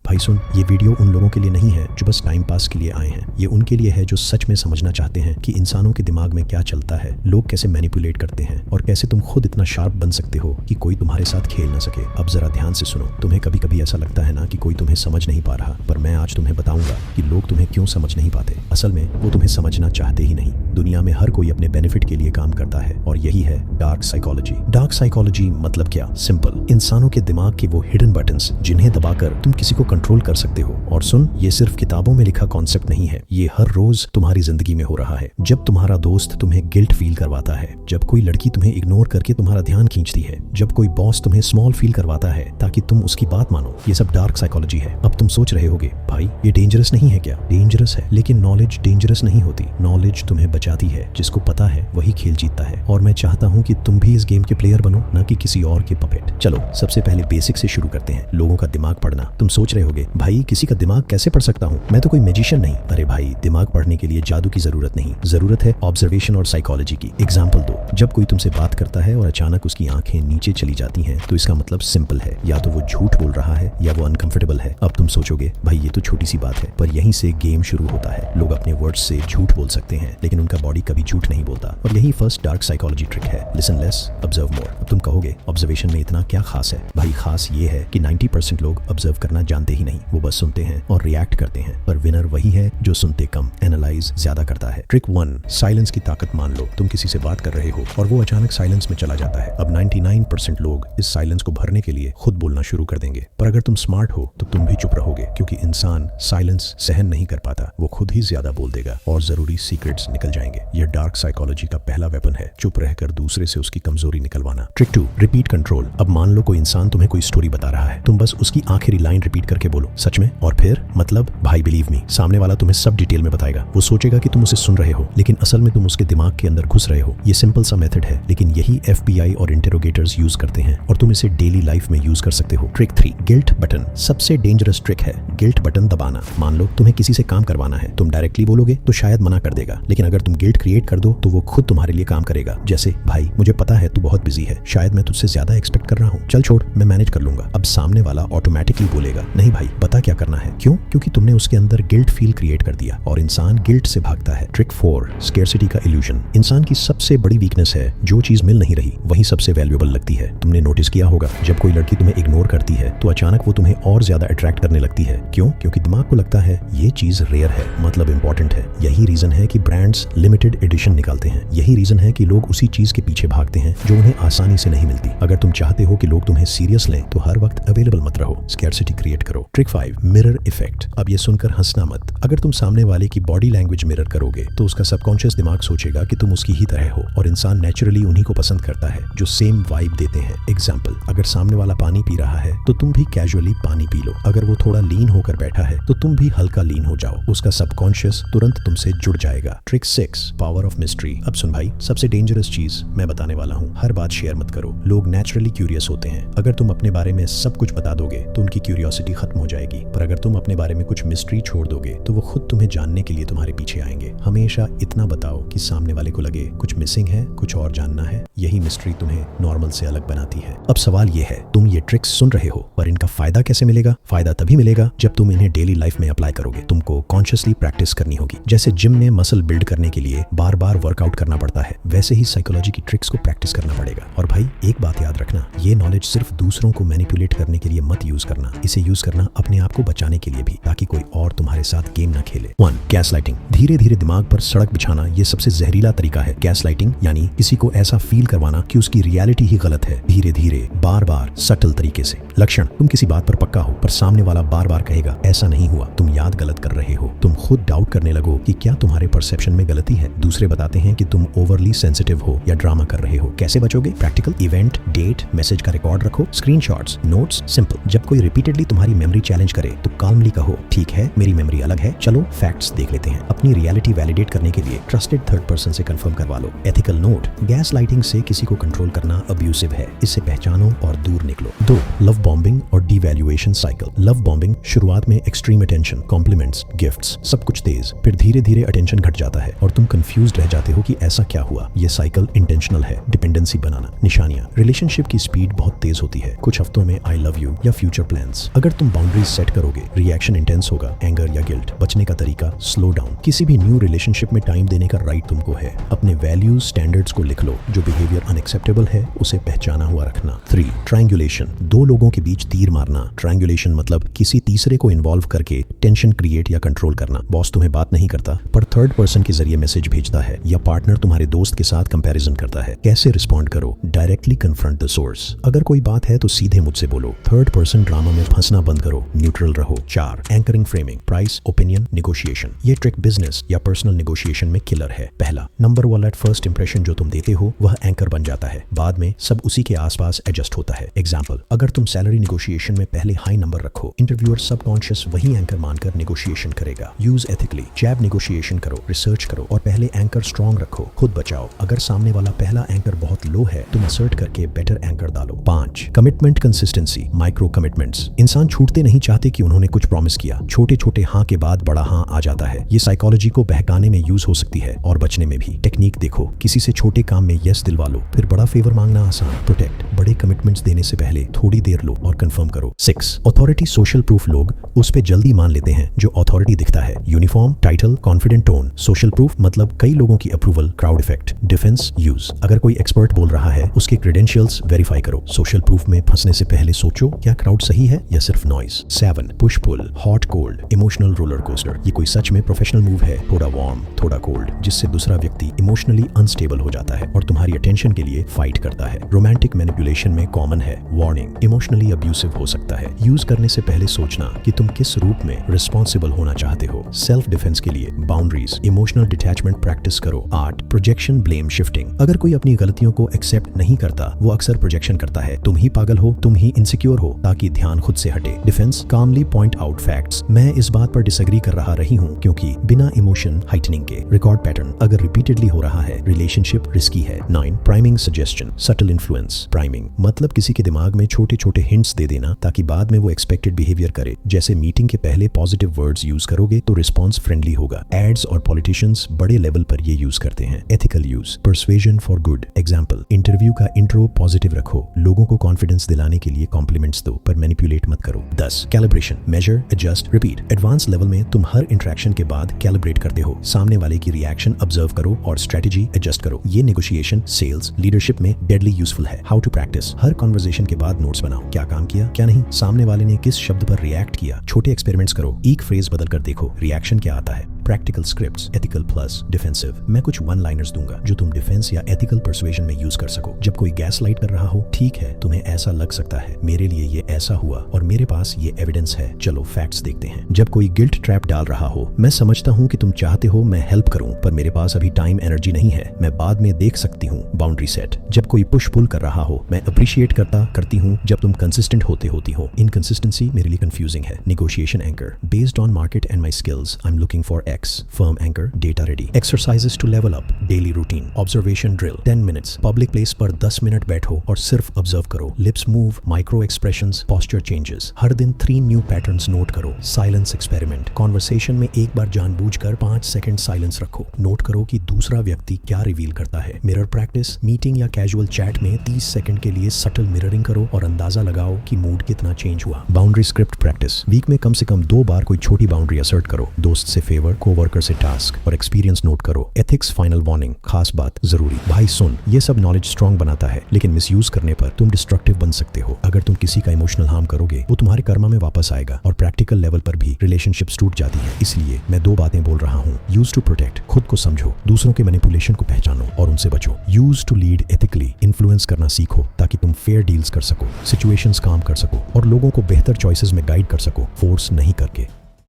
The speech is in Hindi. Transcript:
भाई सुन, ये वीडियो उन लोगों के लिए नहीं है जो बस टाइम पास के लिए आए हैं। ये उनके लिए है जो सच में समझना चाहते हैं कि इंसानों के दिमाग में क्या चलता है, लोग कैसे मैनिपुलेट करते हैं और कैसे तुम खुद इतना शार्प बन सकते हो कि कोई तुम्हारे साथ खेल ना सके। अब जरा ध्यान से सुनो। तुम्हें कभी कभी ऐसा लगता है ना कि कोई तुम्हें समझ नहीं पा रहा, पर मैं आज तुम्हें बताऊंगा कि लोग तुम्हें क्यों समझ नहीं पाते। असल में वो तुम्हें समझना चाहते ही नहीं। दुनिया में हर कोई अपने बेनिफिट के लिए काम करता है और यही है डार्क साइकोलॉजी। डार्क साइकोलॉजी मतलब क्या? सिंपल, इंसानों के दिमाग के वो हिडन बटन्स जिन्हें दबाकर तुम किसी को कंट्रोल कर सकते हो। और सुन, ये सिर्फ किताबों में लिखा कॉन्सेप्ट नहीं है, ये हर रोज तुम्हारी जिंदगी में हो रहा है। जब तुम्हारा दोस्त तुम्हें गिल्ट फील करवाता है, जब कोई लड़की तुम्हें इग्नोर करके तुम्हारा ध्यान खींचती है, जब कोई बॉस तुम्हें स्मॉल फील करवाता है ताकि तुम उसकी बात मानो, ये सब डार्क साइकोलॉजी है। अब तुम सोच रहे होगे, भाई ये डेंजरस नहीं है क्या? डेंजरस है, लेकिन नॉलेज डेंजरस नहीं होती। नॉलेज तुम्हें बचाती है। जिसको पता है वही खेल जीतता है। और मैं चाहता हूँ कि तुम भी इस गेम के प्लेयर बनो, न कि किसी और के पपेट। चलो सबसे पहले बेसिक से शुरू करते हैं, लोगों का दिमाग पढ़ना। तुम सोच रहे होगे, भाई किसी का दिमाग कैसे पढ़ सकता हूँ, मैं तो कोई मैजिशियन नहीं। अरे भाई, दिमाग पढ़ने के लिए जादू की जरूरत नहीं, जरूरत है ऑब्जर्वेशन और साइकोलॉजी की। एग्जाम्पल दो, जब कोई तुमसे बात करता है और अचानक उसकी आंखें नीचे चली जाती हैं, तो इसका मतलब सिंपल है, या तो वो झूठ बोल रहा है या वो अनकंफर्टेबल है। अब तुम सोचोगे, भाई ये तो छोटी सी बात है, पर यहीं से गेम शुरू होता है। लोग अपने वर्ड्स से झूठ बोल सकते हैं, लेकिन उनका बॉडी कभी झूठ नहीं बोलता। और यही फर्स्ट डार्क साइकोलॉजी ट्रिक है, लिसन लेस, ऑब्जर्व मोर। अब तुम कहोगे, ऑब्जर्वेशन में इतना क्या खास है? भाई खास ये है कि 90% लोग ऑब्जर्व करना जानते ही नहीं, वो बस सुनते हैं और रिएक्ट करते हैं। पर विनर वही है जो सुनते कम, एनालाइज ज्यादा करता है। ट्रिक 1, साइलेंस की ताकत मान लो। तुम किसी से बात कर रहे हो और वो अचानक साइलेंस में चला जाता है। अब 99% लोग इस साइलेंस को भरने के लिए खुद बोलना शुरू कर देंगे। पर अगर तुम स्मार्ट हो तो तुम भी चुप रहोगे, क्योंकि इंसान साइलेंस सहन नहीं कर पाता, वो खुद ही ज्यादा बोल देगा और जरूरी सीक्रेट्स निकल जाएंगे। यह डार्क साइकोलॉजी का पहला वेपन है, चुप रहकर दूसरे से उसकी कमजोरी निकलवाना। Trick 2, repeat control. अब मान लो कोई इंसान तुम्हें कोई स्टोरी बता रहा है, तुम बस उसकी आखिरी लाइन रिपीट करके बोलो, सच में? और फिर मतलब, भाई बिलीव मी, सामने वाला तुम्हें सब डिटेल में बताएगा। वो सोचेगा कि तुम उसे सुन रहे हो, लेकिन असल में तुम उसके दिमाग के अंदर घुस रहे हो। ये सिंपल सा मेथड है, लेकिन यही FBI और इंटेरोगेटर्स यूज करते हैं और तुम इसे डेली लाइफ में यूज कर सकते हो। Trick 3, guilt button. सबसे डेंजरस ट्रिक है गिल्ट बटन दबाना। मान लो तुम्हें किसी से काम करवाना है, तुम डायरेक्टली बोलोगे तो शायद मना कर देगा, लेकिन अगर तुम गिल्ट क्रिएट कर दो तो वो खुद तुम्हारे लिए काम करेगा। जैसे, भाई मुझे पता है तू बहुत बिजी है, शायद मैं तुझसे ज्यादा एक्सपेक्ट कर रहा हूँ, चल छोड़, मैं मैनेज कर लूंगा। अब सामने वाला ऑटोमेटिकली बोलेगा, नहीं भाई बता क्या करना है। क्यों? क्योंकि तुमने उसके अंदर गिल्ट फील क्रिएट कर दिया और इंसान गिल्ट से भागता है। ट्रिक 4, स्केर्सिटी का इल्यूजन। इंसान की सबसे बड़ी वीकनेस है, जो चीज मिल नहीं रही वही सबसे वैल्यूएबल लगती है। तुमने नोटिस किया होगा, जब कोई लड़की तुम्हें इग्नोर करती है तो अचानक वो तुम्हें और ज्यादा अट्रैक्ट करने लगती है। क्यों? क्योंकि दिमाग को लगता है ये चीज रेयर है, मतलब इंपॉर्टेंट है। यही रीजन है कि ब्रांड्स लिमिटेड एडिशन निकालते हैं। यही रीजन है कि लोग उसी चीज के पीछे भागते हैं जो उन्हें आसानी से नहीं मिलती। अगर तुम चाहते हो कि लोग तुम्हें सीरियस लें तो हर वक्त अवेलेबल मत रहो, स्कैर्सिटी क्रिएट करो। Trick 5, mirror effect. अब ये सुनकर हंसना मत। अगर तुम सामने वाले की बॉडी लैंग्वेज मिरर करोगे तो उसका सबकॉन्शियस दिमाग सोचेगा कि तुम उसकी ही तरह हो, और इंसान नेचुरली उन्हीं को पसंद करता है जो सेम वाइब देते हैं। एग्जाम्पल, अगर सामने वाला पानी पी रहा है तो तुम भी कैजुअली पानी पी लो। अगर वो थोड़ा लीन होकर बैठा है तो तुम भी हल्का लीन हो जाओ, उसका सबकॉन्शियस तुरंत तुमसे जुड़ जाएगा। Trick 6, power of mystery. अब सुन भाई, सबसे डेंजरस चीज मैं बताने वाला हूँ, हर बात शेयर मत करो। लोग नेचुरली क्यूरियस होते हैं। अगर तुम अपने बारे में सब कुछ बता दोगे तो उनकी क्यूरियोसिटी खत्म हो जाएगी, पर अगर तुम अपने बारे में कुछ मिस्ट्री छोड़ दोगे तो वो खुद तुम्हें जानने के लिए तुम्हारे पीछे आएंगे। हमेशा इतना बताओ कि सामने वाले को लगे कुछ मिसिंग है, कुछ और जानना है। यही मिस्ट्री तुम्हें नॉर्मल से अलग बनाती है। अब सवाल ये है, तुम ये ट्रिक्स सुन रहे हो, पर इनका फायदा कैसे मिलेगा? फायदा तभी मिलेगा जब तुम इन्हें डेली लाइफ में अप्लाई करोगे। तुमको कॉन्शियसली प्रैक्टिस करनी होगी। जैसे जिम में मसल बिल्ड करने के लिए बार बार वर्कआउट करना पड़ता है, वैसे ही साइकोलॉजी की ट्रिक्स को प्रैक्टिस करना पड़ेगा। और भाई एक बात याद रखना, ये नॉलेज सिर्फ दूसरों को मैनिपुलेट करने के लिए मत यूज करना, इसे यूज करना अपने आप को बचाने के लिए भी, ताकि कोई और तुम्हारे साथ गेम ना खेले। 1, गैसलाइटिंग। धीरे धीरे दिमाग पर सड़क बिछाना, ये सबसे जहरीला तरीका है। गैसलाइटिंग यानी किसी को ऐसा फील करवाना कि उसकी रियलिटी ही गलत है, धीरे धीरे, बार बार, सटल तरीके से। लक्षण, तुम किसी बात पर पक्का हो पर सामने वाला बार बार कहेगा ऐसा नहीं हुआ, तुम याद गलत कर रहे हो। तुम खुद डाउट करने लगो कि क्या तुम्हारे परसेप्शन में गलती है। दूसरे बताते हैं कि तुम ओवरली सेंसिटिव हो या ड्रामा कर रहे हो। कैसे बचोगे? प्रैक्टिकल, इवेंट, डेट, मैसेज का रिकॉर्ड रखो, स्क्रीनशॉट्स, नोट्स। सिंपल, जब कोई रिपीटेडली तुम्हारी मेमोरी चैलेंज करे तो काल्मली कहो, ठीक है मेरी मेमोरी अलग है, चलो फैक्ट्स देख लेते हैं। अपनी रियलिटी वैलिडेट करने के लिए ट्रस्टेड थर्ड पर्सन से कंफर्म करवा लो। एथिकल नोट, गैस लाइटिंग से किसी को कंट्रोल करना अब्यूसिव है, इससे पहचानो और दूर निकलो। 2, लव बॉम्बिंग और डिवैल्यूएशन साइकिल। लव बॉम्बिंग, शुरुआत में एक्सट्रीम अटेंशन, कॉम्प्लीमेंट्स, गिफ्ट्स, सब कुछ तेज, फिर धीरे धीरे अटेंशन घट जाता है और तुम कंफ्यूज्ड रह जाते हो कि ऐसा क्या हुआ। ये साइकिल इंटेंशनल है। डिपेंडेंसी बनाना। निशानियां। रिलेशनशिप की स्पीड बहुत तेज होती है। कुछ हफ्तों में आई लव यू या फ्यूचर प्लान्स। अगर तुम बाउंड्रीज सेट करोगे, रिएक्शन इंटेंस होगा, एंगर या गिल्ट। बचने का तरीका, स्लो डाउन। किसी भी न्यू रिलेशनशिप में टाइम देने का राइट तुमको है। अपने वैल्यूज स्टैंडर्ड्स को लिख लो। जो बिहेवियर अनएक्सेप्टेबल है उसे पहचाना हुआ रखना। 3. ट्रायंगुलेशन। दो लोगों के बीच तीर मारना। ट्रायंगुलेशन मतलब किसी तीसरे को इन्वॉल्व करके टेंशन क्रिएट या कंट्रोल करना। बॉस तुम्हें बात नहीं करता पर थर्ड पर्सन के जरिए मैसेज भेजता है, या पार्टनर तुम्हारे दोस्त के साथ कंपैरिजन करता है। कैसे रिस्पॉन्ड करो? Directly confront the source. अगर कोई बात है तो सीधे मुझसे बोलो। थर्ड पर्सन ड्रामा में फंसना बंद करो, न्यूट्रल रहो। 4. Anchoring framing. Price, opinion, negotiation. ये ट्रिक बिजनेस या पर्सनल नेगोशिएशन में किलर है। पहला, नंबर वाला फर्स्ट इंप्रेशन जो तुम देते हो वह एंकर बन जाता है। बाद में सब उसी के आसपास एडजस्ट होता है। एग्जाम्पल, अगर तुम सैलरी नेगोशिएशन में पहले हाई नंबर रखो, इंटरव्यूअर सबकॉन्शियस वही एंकर मानकर नेगोशिएशन करेगा। Use ethically. जैब नेगोशिएशन करो, रिसर्च करो और पहले एंकर स्ट्रॉन्ग रखो, खुद बचाओ। अगर सामने वाला पहला एंकर बहुत लो है, तुम असर्ट करके बेटर एंकर डालो। 5. Commitment consistency. Micro commitments. इंसान छूटते नहीं चाहते कि उन्होंने कुछ प्रॉमिस किया। छोटे छोटे हाँ के बाद बड़ा हाँ आ जाता है। ये साइकोलॉजी को बहकाने में यूज हो सकती है और बचने में भी। टेक्निक देखो, किसी से छोटे काम में यस दिलवा लो, फिर बड़ा फेवर मांगना आसान। प्रोटेक्ट। बड़े कमिटमेंट्स देने से पहले थोड़ी देर लो और कंफर्म करो। 6. Authority social proof. लोग उस पे जल्दी मान लेते हैं जो अथॉरिटी दिखता है। Uniform, title, confident tone. Social proof मतलब कई लोगों की approval, crowd effect. Defence use. अगर कोई एक्सपर्ट बोल रहा है उसके क्रेडेंशियल्स वेरीफाई करो। सोशल प्रूफ में फंसने से पहले सोचो क्या क्राउड सही है या सिर्फ noise. 7. Push pull, hot cold, emotional roller coaster. ये कोई सच में प्रोफेशनल मूव है? थोड़ा वार्म, थोड़ा कोल्ड, जिससे दूसरा व्यक्ति इमोशनली अनस्टेबल हो जाता है और तुम्हारी अटेंशन के लिए फाइट करता है। रोमांटिक मैनिपुलेशन में कॉमन है। वार्निंग, इमोशनली अब्यूसिव हो सकता है। यूज करने से पहले सोचना कि तुम किस रूप में रिस्पॉन्सिबल होना चाहते हो। सेल्फ डिफेंस के लिए बाउंड्रीज, इमोशनल डिटैचमेंट प्रैक्टिस करो। 8. Projection, blame shifting. अगर कोई अपनी गलतियों को एक्सेप्ट नहीं करता, वो अक्सर प्रोजेक्शन करता है। तुम ही पागल हो, तुम ही इनसिक्योर हो, ताकि ध्यान खुद से हटे। डिफेंस, कामली पॉइंट आउट फैक्ट्स। मैं इस बात पर डिसएग्री कर रही हूँ क्योंकि बिना इमोशन हाइटनिंग के। रिकॉर्ड पैटर्न, अगर रिपीटेडली हो रहा है, रिलेशनशिप रिस्की है। 9. Priming suggestion, subtle influence. Priming मतलब किसी के दिमाग में छोटे छोटे हिंट्स दे देना ताकि बाद में वो एक्सपेक्टेड बिहेवियर करे। जैसे मीटिंग के पहले पॉजिटिव वर्ड्स यूज करोगे तो रिस्पॉन्स फ्रेंडली होगा। एड्स और पॉलिटिशियंस बड़े लेवल पर ये यूज करते हैं। Ethical use, persuasion for good. Example, interview का इंट्रो पॉजिटिव रखो, लोगों को कॉन्फिडेंस दिलाने के लिए कॉम्प्लीमेंट्स दो पर मैनिपुलेट मत करो। 10. Calibration, measure, adjust, repeat. Advance level में तुम हर इंटरेक्शन के बाद कैलिब्रेट करते हो। सामने वाले की रिएक्शन ऑब्जर्व करो और स्ट्रेटेजी एडजस्ट करो। ये नेगोशिएशन, सेल्स, लीडरशिप में डेडली यूजफुल है। हाउ टू प्रैक्टिस, हर कॉन्वर्सेशन के बाद नोट्स बनाओ, क्या काम किया क्या नहीं, सामने वाले ने किस शब्द पर रिएक्ट किया। छोटे एक्सपेरिमेंट्स करो, एक फ्रेज बदल कर देखो, रिएक्शन क्या आता है। Practical scripts, ethical plus defensive. मैं कुछ वन लाइनर्स दूंगा जो तुम डिफेंस या एथिकल परसुएजन में यूज कर सको। जब कोई गैस लाइट कर रहा हो, ठीक है तुम्हें ऐसा लग सकता है, मेरे लिए ये ऐसा हुआ और मेरे पास ये एविडेंस है, चलो फैक्ट्स देखते हैं। जब कोई गिल्ट ट्रैप डाल रहा हो, मैं समझता हूँ कि तुम चाहते हो मैं हेल्प करूँ पर मेरे पास अभी टाइम एनर्जी नहीं है, मैं बाद में देख सकती हूँ। बाउंड्री सेट, जब कोई पुश पुल कर रहा हो, मैं अप्रिशिएट करती हूँ जब तुम कंसिस्टेंट होती हो। इनकंसिस्टेंसी मेरे लिए कंफ्यूजिंग है। Negotiation anchor, based on market and my skills I am looking for x. Firm anchor, data ready. Exercises to level up. Daily routine. Observation drill. 10 minutes. Public place पर 10 मिनट बैठो और सिर्फ ऑब्जर्व करो. Lips move, micro expressions, posture changes. हर दिन 3 new patterns नोट करो. Silence experiment. Conversation में एक बार जानबूझकर 5 सेकंड साइलेंस रखो. नोट करो कि दूसरा व्यक्ति क्या रिवील करता है. Mirror practice. मीटिंग या कैजुअल चैट में 30 सेकंड के लिए सटल मिररिंग करो और अंदाजा लगाओ कि मूड कितना चेंज हुआ. Boundary script practice. वीक में कम से कम 2 बार कोई छोटी बाउंड्री असर्ट करो. दोस्त से फेवर, कोवर्कर से टास्क और एक्सपीरियंस नोट करो. एथिक्स, फाइनल वार्निंग, खास बात जरूरी. भाई सुन, ये सब नॉलेज स्ट्रॉन्ग बनाता है लेकिन मिसयूज करने पर तुम डिस्ट्रक्टिव बन सकते हो. अगर तुम किसी का इमोशनल हार्म करोगे वो तुम्हारे कर्मा में वापस आएगा और प्रैक्टिकल लेवल पर भी रिलेशनशिप्स टूट जाती है. इसलिए मैं 2 बातें बोल रहा हूँ. यूज टू प्रोटेक्ट, खुद को समझो, दूसरों के मैनिपुलेशन को पहचानो और उनसे बचो. Use to lead ethically, influence करना सीखो ताकि तुम फेयर डील्स कर सको, सिचुएशंस काम कर सको और लोगों को बेहतर चॉइसेस में गाइड कर सको, फोर्स नहीं करके.